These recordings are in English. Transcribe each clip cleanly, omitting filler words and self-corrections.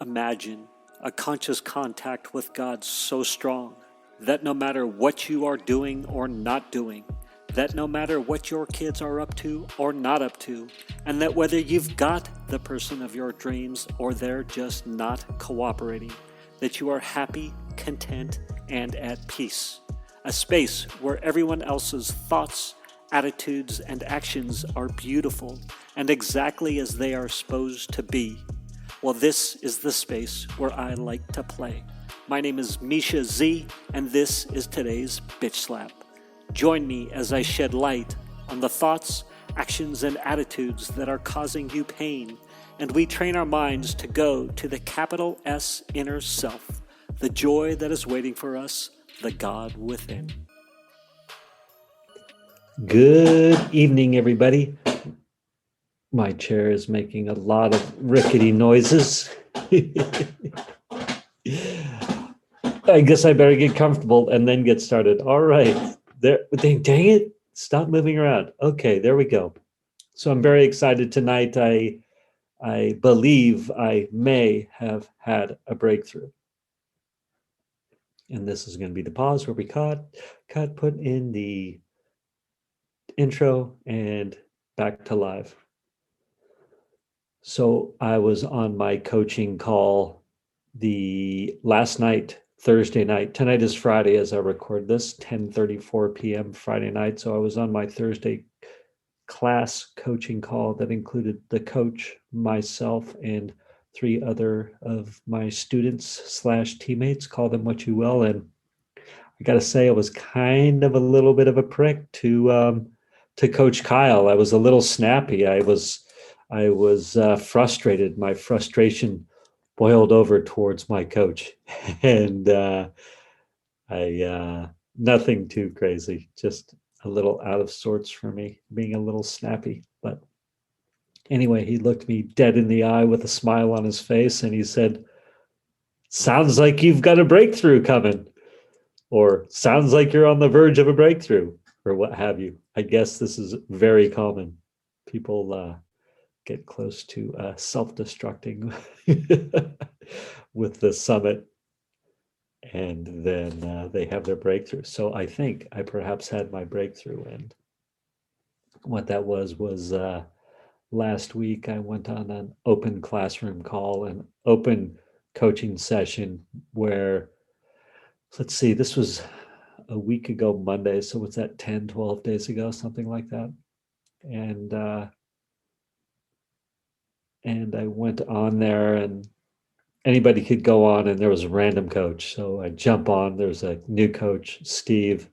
Imagine a conscious contact with God so strong that no matter what you are doing or not doing, that no matter what your kids are up to or not up to, and that whether you've got the person of your dreams or they're just not cooperating, that you are happy, content, and at peace. A space where everyone else's thoughts, attitudes, and actions are beautiful and exactly as they are supposed to be. Well, this is the space where I like to play. My name is Mischa Z, and this is today's Bitch Slap. Join me as I shed light on the thoughts, actions, and attitudes that are causing you pain, and we train our minds to go to the capital S inner self, the joy that is waiting for us, the God within. Good evening, everybody. My chair is making a lot of rickety noises. I guess I better get comfortable and then get started. All right. There, dang it. Stop moving around. Okay, there we go. So I'm very excited tonight. I believe I may have had a breakthrough. And this is going to be the pause where we put in the intro and back to live. So I was on my coaching call the last night, Thursday night. Tonight is Friday as I record this, 10:34 p.m. Friday night. So I was on my Thursday class coaching call that included the coach, myself, and 3 other of my students / teammates, call them what you will. And I got to say, I was kind of a little bit of a prick to Coach Kyle. I was a little snappy. I was frustrated. My frustration boiled over towards my coach, and nothing too crazy, just a little out of sorts for me, being a little snappy. But anyway, he looked me dead in the eye with a smile on his face, and he said, "Sounds like you've got a breakthrough coming," or "Sounds like you're on the verge of a breakthrough," or what have you. I guess this is very common. People get close to self-destructing with the summit, and then they have their breakthrough. So I think I perhaps had my breakthrough, and what that was last week I went on an open classroom call, an open coaching session where, let's see, this was a week ago Monday, so what's that, 10-12 days ago, something like that. And I went on there, and anybody could go on, and there was a random coach. So I jump on, there's a new coach, Steve.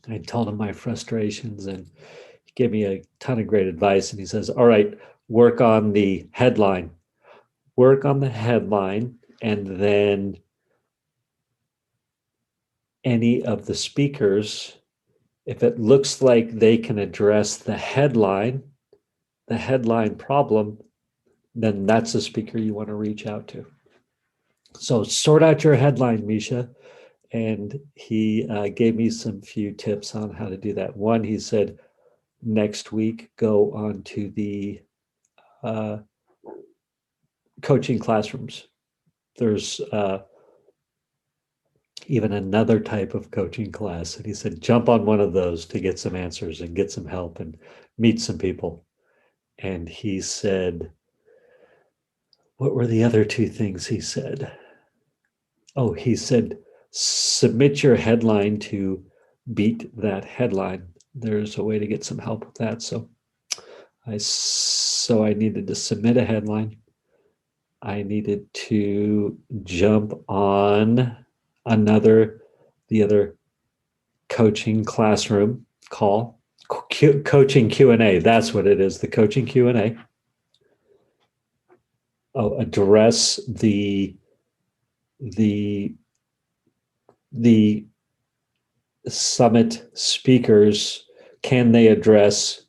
I told him my frustrations, and he gave me a ton of great advice. And he says, all right, work on the headline. Work on the headline, and then any of the speakers, if it looks like they can address the headline problem, then that's the speaker you want to reach out to. So sort out your headline, Mischa. And he gave me some few tips on how to do that. One, he said, next week, go on to the coaching classrooms. There's even another type of coaching class. And he said, jump on one of those to get some answers and get some help and meet some people. And he said, what were the other 2 things he said? Oh, he said, submit your headline to beat that headline. There's a way to get some help with that. So I needed to submit a headline. I needed to jump on the other coaching classroom call, coaching Q&A. That's what it is, the coaching Q&A. Address the summit speakers. Can they address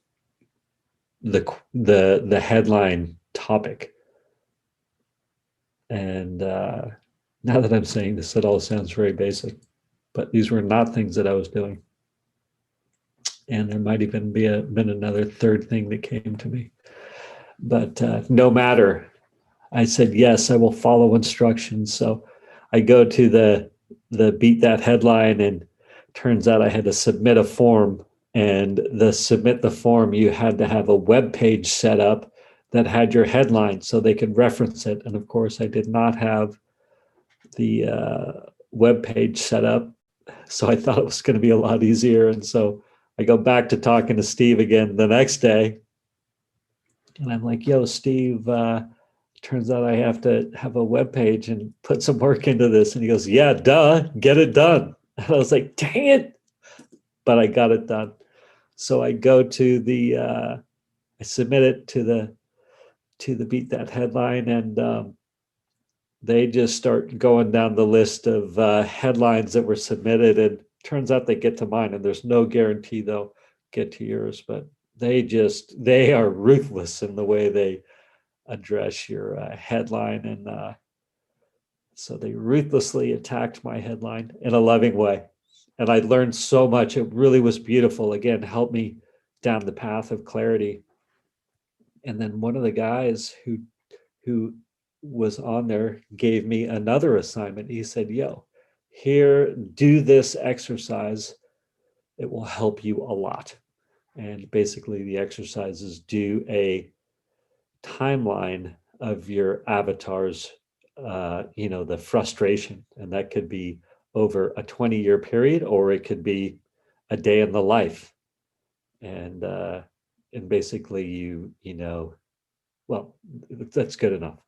the headline topic? And now that I'm saying this, it all sounds very basic, but these were not things that I was doing. And there might even been another third thing that came to me. But no matter I said, yes, I will follow instructions. So I go to the beat that headline, and turns out I had to submit a form. And the submit the form, you had to have a web page set up that had your headline so they could reference it. And of course, I did not have the web page set up. So I thought it was going to be a lot easier. And so I go back to talking to Steve again the next day. And I'm like, yo, Steve, turns out I have to have a web page and put some work into this. And he goes, yeah, duh, get it done. And I was like, dang it. But I got it done. So I go to I submit it to the beat that headline, and they just start going down the list of headlines that were submitted, and turns out they get to mine, and there's no guarantee they'll get to yours, but they are ruthless in the way they address your headline. And so they ruthlessly attacked my headline in a loving way, and I learned so much. It really was beautiful. Again, helped me down the path of clarity. And then one of the guys who was on there gave me another assignment. He said, yo, here, do this exercise. It will help you a lot. And basically the exercises do a timeline of your avatar's, the frustration. And that could be over a 20-year period, or it could be a day in the life. And basically well, that's good enough.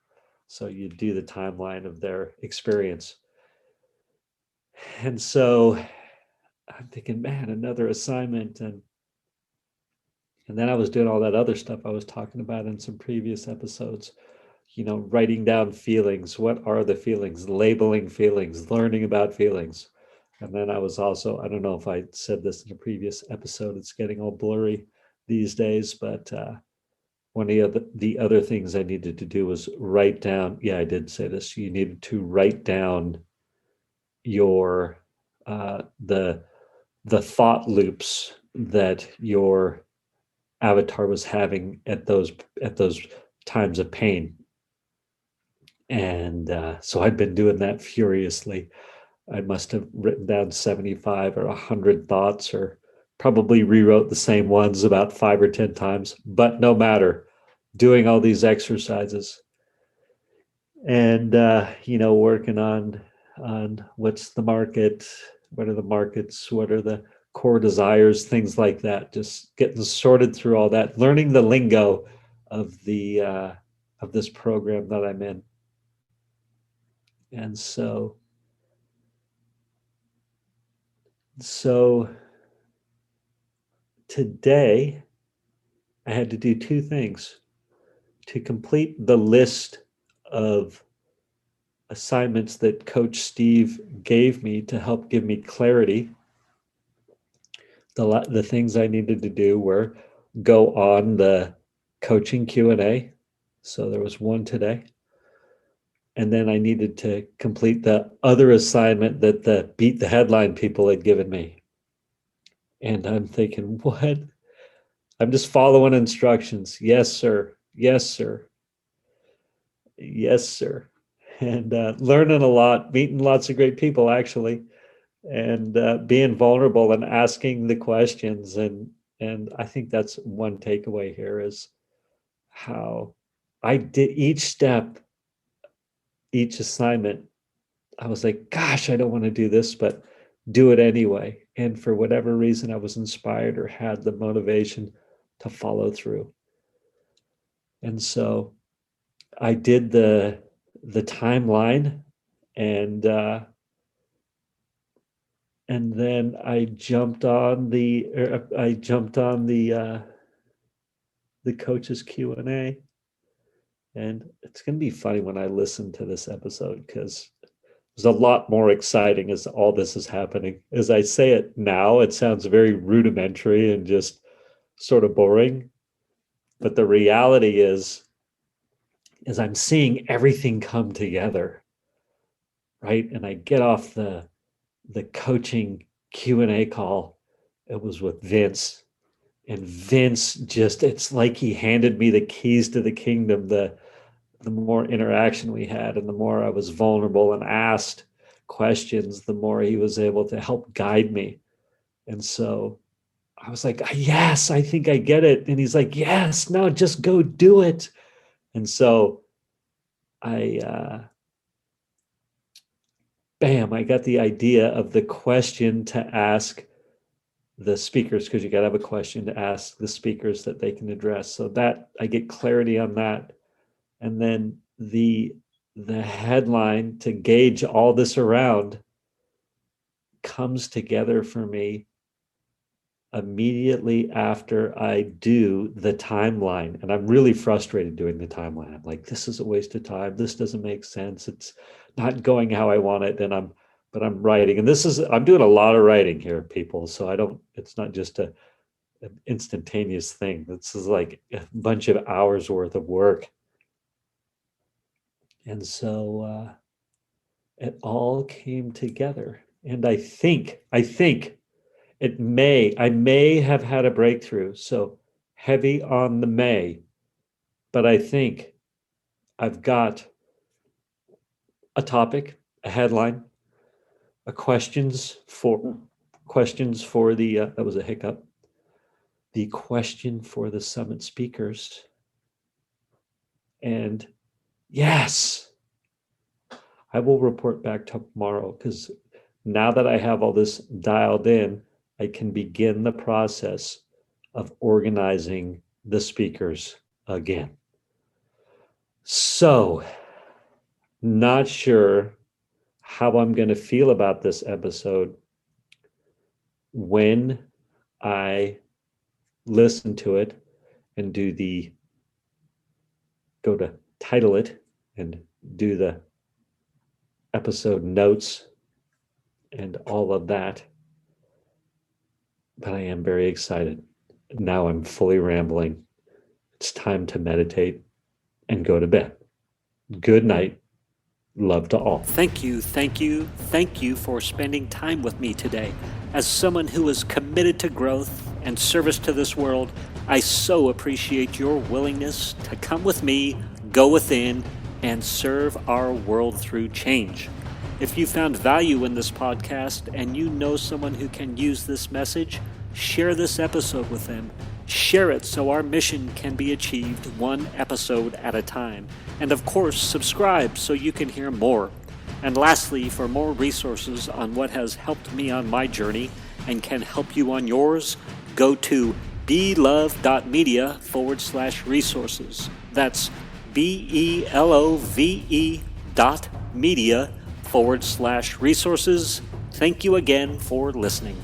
So you do the timeline of their experience. And so I'm thinking, man, another assignment. And then I was doing all that other stuff I was talking about in some previous episodes, writing down feelings. What are the feelings? Labeling feelings, learning about feelings. And then I was also, I don't know if I said this in a previous episode, it's getting all blurry these days, but one of the other things I needed to do was write down. Yeah, I did say this. You needed to write down your the thought loops that your avatar was having at those times of pain. And so I'd been doing that furiously. I must have written down 75 or 100 thoughts, or probably rewrote the same ones about 5 or 10 times. But no matter, doing all these exercises and working on what's the market, what are the markets, what are the core desires, things like that. Just getting sorted through all that, learning the lingo of this program that I'm in. And so today I had to do two things to complete the list of assignments that Coach Steve gave me to help give me clarity. The things I needed to do were go on the coaching Q&A. So there was one today. And then I needed to complete the other assignment that the beat the headline people had given me. And I'm thinking, what? I'm just following instructions. Yes, sir. Yes, sir. Yes, sir. And learning a lot, meeting lots of great people, actually, and being vulnerable and asking the questions. And I think that's one takeaway here, is how I did each step, each assignment. I was like, gosh, I don't want to do this, but do it anyway. And for whatever reason, I was inspired or had the motivation to follow through. And so I did the timeline, and then I jumped on the coach's Q&A. And it's going to be funny when I listen to this episode, because there's a lot more exciting as all this is happening. As I say it now, it sounds very rudimentary and just sort of boring. But the reality is I'm seeing everything come together, right? And I get off the coaching Q&A call. It was with Vince. And Vince just, it's like he handed me the keys to the kingdom. the more interaction we had and the more I was vulnerable and asked questions, the more he was able to help guide me. And so I was like, yes, I think I get it. And he's like, yes, no, just go do it. And so I got the idea of the question to ask the speakers, because you got to have a question to ask the speakers that they can address. So that I get clarity on that. And then the headline to gauge all this around comes together for me immediately after I do the timeline. And I'm really frustrated doing the timeline. I'm like, this is a waste of time. This doesn't make sense. It's not going how I want it. And I'm writing. And I'm doing a lot of writing here, people. So it's not just an instantaneous thing. This is like a bunch of hours worth of work. And so it all came together. And I think I may have had a breakthrough. So heavy on the may, but I think I've got a topic, a headline, questions for the, that was a hiccup, the question for the summit speakers. And yes, I will report back tomorrow, because now that I have all this dialed in, I can begin the process of organizing the speakers again. So, not sure how I'm going to feel about this episode when I listen to it and go to title it and do the episode notes and all of that. But I am very excited. Now I'm fully rambling. It's time to meditate and go to bed. Good night. Love to all. Thank you for spending time with me today. As someone who is committed to growth and service to this world, I so appreciate your willingness to come with me, go within, and serve our world through change. If you found value in this podcast and you know someone who can use this message, share this episode with them. Share it so our mission can be achieved one episode at a time. And of course, subscribe so you can hear more. And lastly, for more resources on what has helped me on my journey and can help you on yours, go to belove.media/resources. That's BELOVE.media/resources. Thank you again for listening.